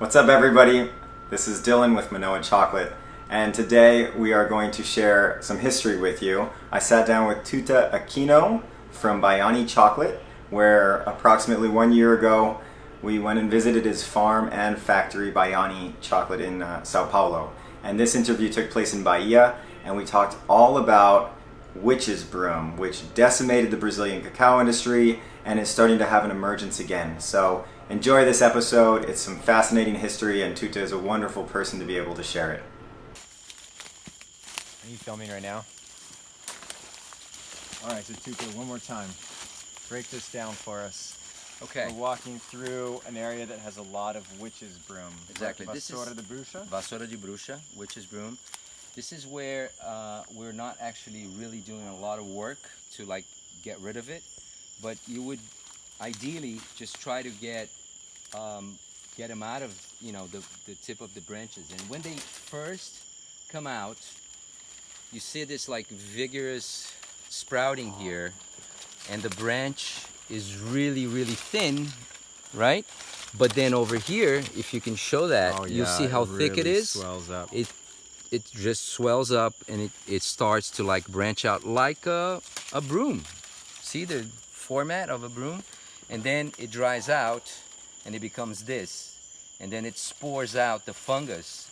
What's up, everybody? This is Dylan with Manoa Chocolate, and today we are going to share some history with you. I sat down with Tuta Aquino from Bahia Chocolate, where approximately 1 year ago we went and visited his farm and factory, Bahia Chocolate, in Sao Paulo. And this interview took place in Bahia, and we talked all about witch's broom, which decimated the Brazilian cacao industry and is starting to have an emergence again. So enjoy this episode. It's some fascinating history, and Tuta is a wonderful person to be able to share it. Are you filming right now? All right, so Tuta, one more time. Break this down for us. Okay. We're walking through an area that has a lot of witch's broom. Exactly. Vassoura de bruxa? Vassoura de bruxa, witch's broom. This is where we're not actually really doing a lot of work to get rid of it, but you would ideally just try to get them out of the tip of the branches. And when they first come out, you see this vigorous sprouting here, and the branch is really thin, right? But then over here, if you can show that, you'll see how thick it is. Swells up. It just swells up, and it starts to branch out like a broom. See the format of a broom? And then it dries out and it becomes this. And then it spores out the fungus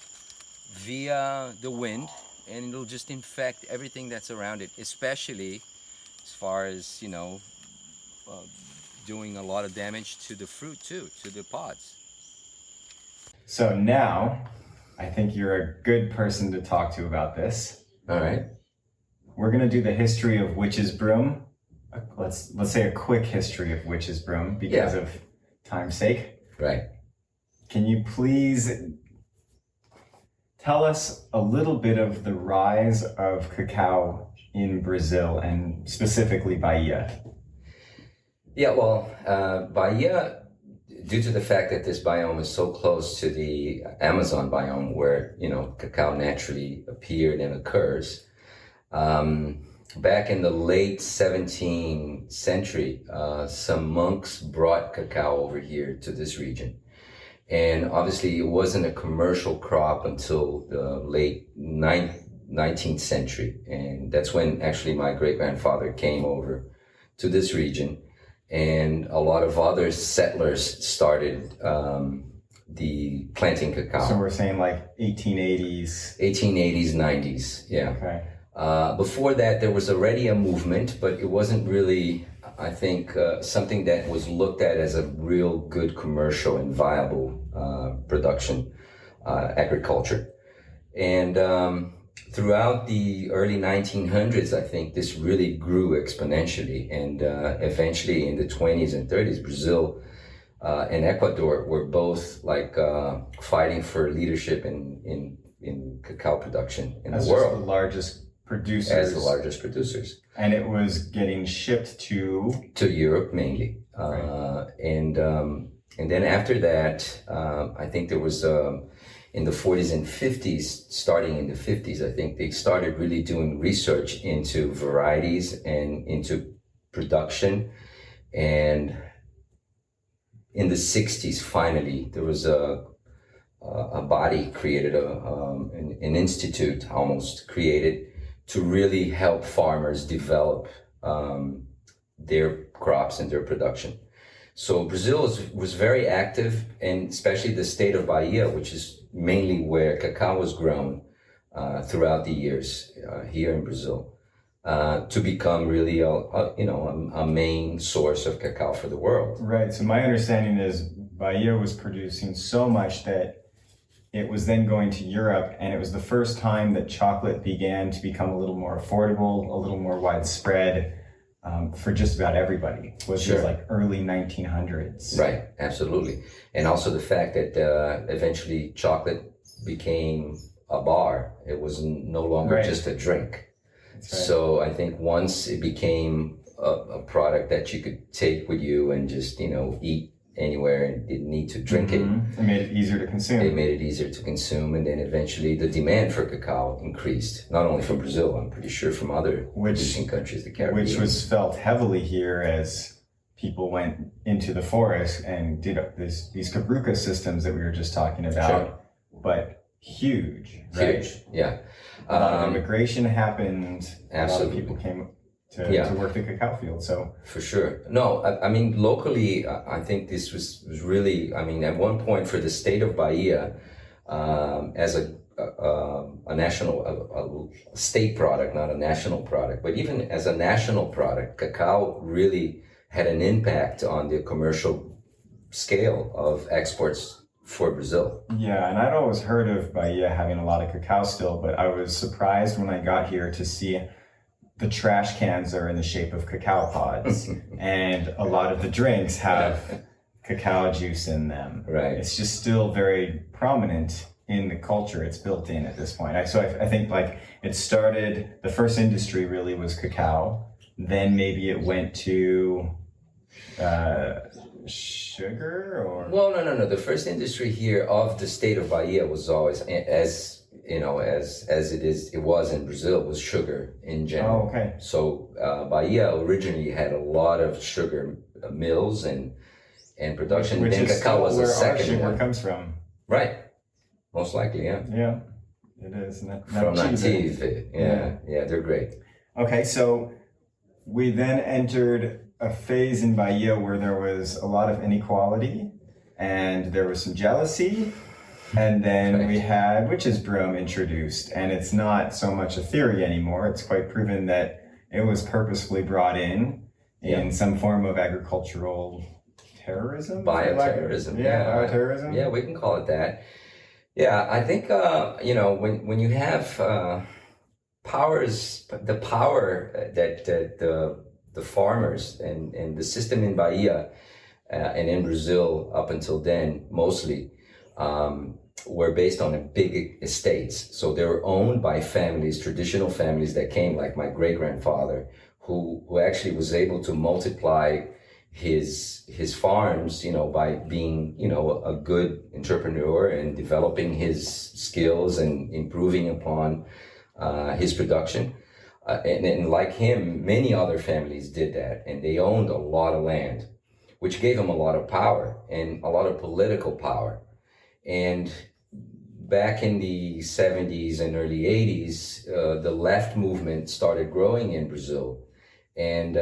via the wind, and it'll just infect everything that's around it, especially as far as, doing a lot of damage to the fruit too, to the pods. So now, I think you're a good person to talk to about this. All right. We're going to do the history of witch's broom. Let's say a quick history of witch's broom because of time's sake. Right. Can you please tell us a little bit of the rise of cacao in Brazil and specifically Bahia? Yeah, well, Bahia, due to the fact that this biome is so close to the Amazon biome where, cacao naturally appeared and occurs, back in the late 17th century, some monks brought cacao over here to this region. And obviously it wasn't a commercial crop until the late 19th century. And that's when actually my great-grandfather came over to this region. And a lot of other settlers started the planting cacao. So we're saying 1880s? 1880s, 90s, yeah. Okay. Before that, there was already a movement, but it wasn't really, I think, something that was looked at as a real good commercial and viable production, agriculture. And throughout the early 1900s, I think this really grew exponentially. And eventually in the 20s and 30s, Brazil and Ecuador were both fighting for leadership in cacao production in the world. As the largest producers. As the largest producers. And it was getting shipped to Europe mainly. Right. And then after that, I think there was in the 40s and 50s, starting in the 50s, I think they started really doing research into varieties and into production. And in the 60s, finally, there was a body created, an institute almost created to really help farmers develop their crops and their production. So Brazil was very active, and especially the state of Bahia, which is mainly where cacao was grown throughout the years here in Brazil, to become really a main source of cacao for the world. Right. So my understanding is Bahia was producing so much that it was then going to Europe, and it was the first time that chocolate began to become a little more affordable, a little more widespread. For just about everybody, was Sure. Early 1900s. Right, absolutely. And also the fact that eventually chocolate became a bar. It was no longer just a drink. That's right. So I think once it became a product that you could take with you and just, eat anywhere and didn't need to drink it. It made it easier to consume. It made it easier to consume, and then eventually the demand for cacao increased, not only from Brazil, I'm pretty sure from other producing countries, the Caribbean. Which was felt heavily here as people went into the forest and did these Cabruca systems that we were just talking about, Sure. but huge, right? Huge, yeah. A lot of immigration happened. Absolutely. A lot of people came to work the cacao field. So for sure. No, I mean, locally, I think this was really, I mean, at one point for the state of Bahia, as a national, a state product, not a national product, but even as a national product, cacao really had an impact on the commercial scale of exports for Brazil. Yeah, and I'd always heard of Bahia having a lot of cacao still, but I was surprised when I got here to see the trash cans are in the shape of cacao pods, and a lot of the drinks have cacao juice in them. Right. It's just still very prominent in the culture. It's built in at this point. So I think like it started, the first industry really was cacao. Then maybe it went to sugar or? Well, no. The first industry here of the state of Bahia was always, as you know, as it was in Brazil, was sugar in general. Oh, okay. So Bahia originally had a lot of sugar mills and production. Which then is cacao was where the second our sugar one. comes from. Right. Most likely, yeah. Yeah, it is. From Native. Yeah, they're great. Okay, so we then entered a phase in Bahia where there was a lot of inequality and there was some jealousy. And then we had witches' broom introduced, and it's not so much a theory anymore. It's quite proven that it was purposefully brought in some form of agricultural terrorism? Bioterrorism. Bioterrorism? Yeah, we can call it that. Yeah, I think, when you have the power that the farmers and the system in Bahia and in Brazil up until then, mostly, were based on big estates. So they were owned by families, traditional families that came, like my great-grandfather, who actually was able to multiply his farms, by being, a good entrepreneur and developing his skills and improving upon his production. And like him, many other families did that, and they owned a lot of land, which gave them a lot of power and a lot of political power. And back in the 70s and early 80s, the left movement started growing in Brazil. And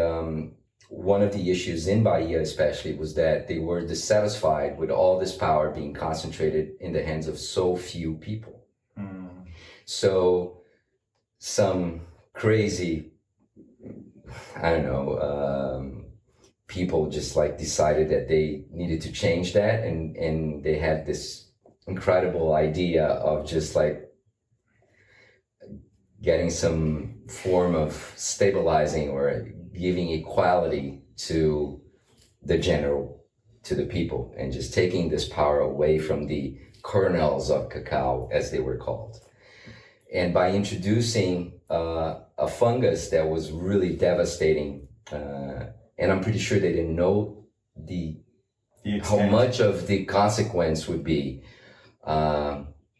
one of the issues in Bahia especially was that they were dissatisfied with all this power being concentrated in the hands of so few people. Mm. So some crazy, people just decided that they needed to change that, and they had this incredible idea of just getting some form of stabilizing or giving equality to the people, and just taking this power away from the kernels of cacao, as they were called. And by introducing a fungus that was really devastating, and I'm pretty sure they didn't know how much of the consequence would be.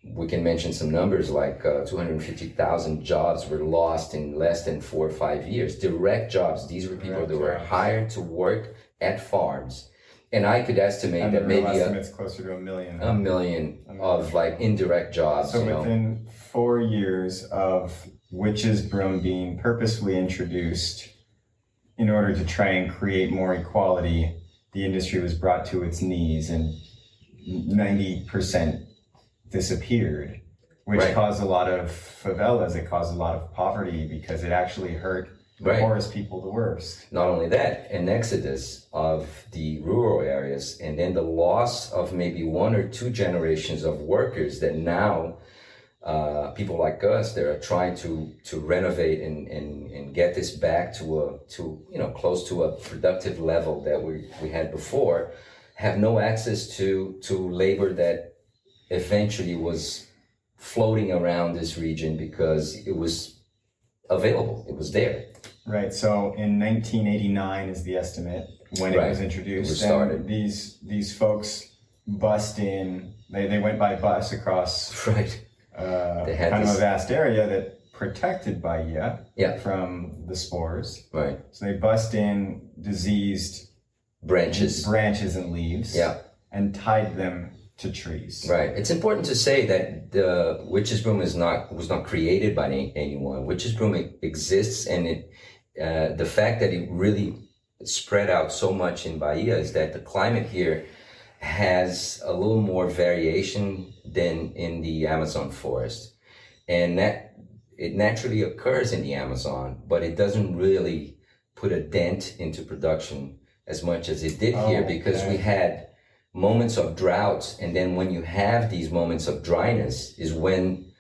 We can mention some numbers like 250,000 jobs were lost in less than 4 or 5 years. Direct jobs. These were people that were hired to work at farms. And I could estimate that maybe estimate's closer to 1 million. A million of indirect jobs. So within 4 years of witches' broom being purposefully introduced in order to try and create more equality, the industry was brought to its knees and 90% disappeared, which caused a lot of favelas. It caused a lot of poverty because it actually hurt the poorest people the worst. Not only that, an exodus of the rural areas, and then the loss of maybe 1 or 2 generations of workers that now people like us that are trying to renovate and get this back to close to a productive level that we had before, have no access to labor that eventually was floating around this region because it was available, it was there. Right. So in 1989 is the estimate when it was introduced. It was started. And these folks bussed in. They went by bus across They had kind of a vast area that protected Bahia Yeah. from the spores. Right. So they bust in diseased branches. Branches and leaves. Yeah. And tied them to trees. Right. It's important to say that the witch's broom was not created by anyone. Witch's broom exists, and the fact that it really spread out so much in Bahia is that the climate here has a little more variation than in the Amazon forest, and that it naturally occurs in the Amazon, but it doesn't really put a dent into production as much as it did here, because we had moments of drought, and then when you have these moments of dryness is when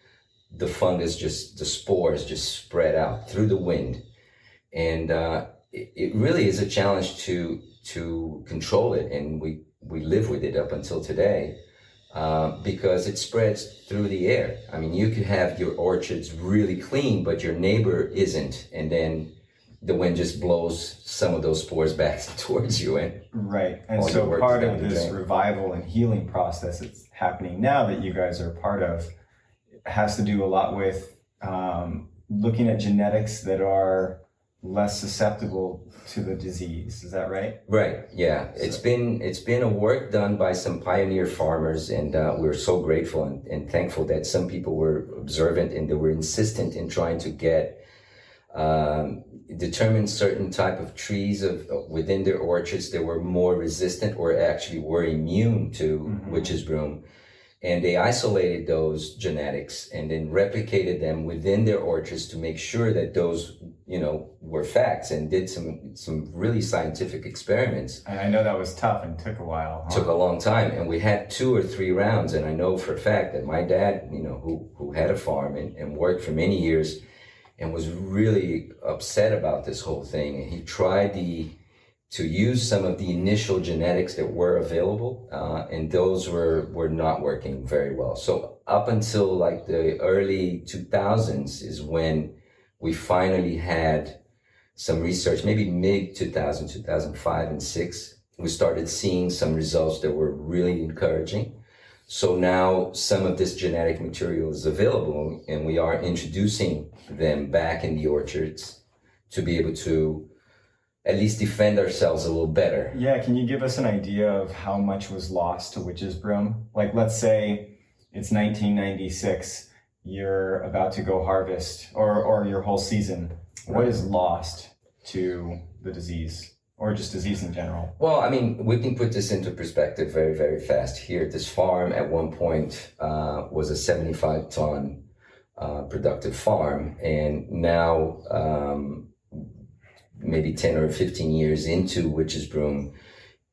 the fungus the spores just spread out through the wind. And it really is a challenge to control it, and we live with it up until today, because it spreads through the air. I mean, you could have your orchards really clean, but your neighbor isn't, and then the wind just blows some of those spores back towards you. Right. And so part of this revival and healing process that's happening now that you guys are part of has to do a lot with looking at genetics that are less susceptible to the disease. Is that right? Right. Yeah. So it's been a work done by some pioneer farmers, and we're so grateful and thankful that some people were observant and they were insistent in trying to determine certain type of trees within their orchards that were more resistant or actually were immune to witch's broom. And they isolated those genetics and then replicated them within their orchards to make sure that those, were facts, and did some really scientific experiments. And I know that was tough and took a while. Took a long time. And we had 2 or 3 rounds. And I know for a fact that my dad, who had a farm and worked for many years and was really upset about this whole thing. And he tried to use some of the initial genetics that were available, and those were not working very well. So up until like the early 2000s is when we finally had some research, maybe mid 2000, 2005 and 6, we started seeing some results that were really encouraging. So now some of this genetic material is available, and we are introducing them back in the orchards to be able to at least defend ourselves a little better. Yeah, can you give us an idea of how much was lost to witch's broom? Like, let's say it's 1996, you're about to go harvest, or your whole season. What is lost to the disease, or just disease in general? Well, I mean, we can put this into perspective very, very fast here. This farm at one point was a 75-ton productive farm, and now maybe 10 or 15 years into witch's broom,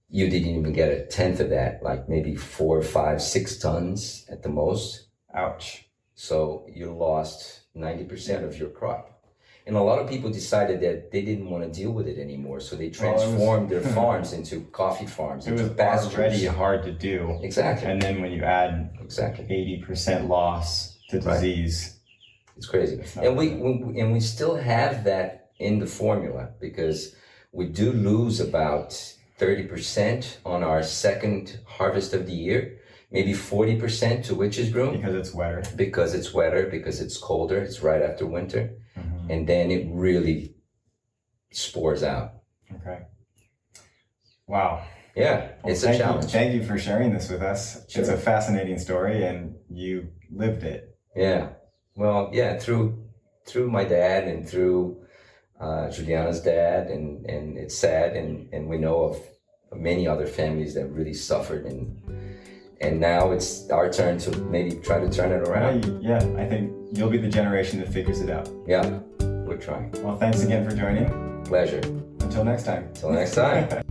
you didn't even get a tenth of that, like maybe 4, 5, 6 tons at the most. Ouch. So you lost 90% of your crop. And a lot of people decided that they didn't want to deal with it anymore, so they transformed their farms into coffee farms, into pastures. It was already hard to do. Exactly. And then when you add 80% loss to disease, it's crazy. And we still have that in the formula, because we do lose about 30% on our second harvest of the year, maybe 40% to witch's broom. Because it's wetter. Because it's colder, it's right after winter. And then it really spores out. Okay. Wow. Yeah, well, it's a challenge. Thank you for sharing this with us. Sure. It's a fascinating story, and you lived it. Yeah. Well, yeah, through my dad and through Juliana's dad, and it's sad, and we know of many other families that really suffered, and now it's our turn to maybe try to turn it around. Yeah, I think you'll be the generation that figures it out. Yeah, we're trying. Well, thanks again for joining. Pleasure. Until next time. Until next time.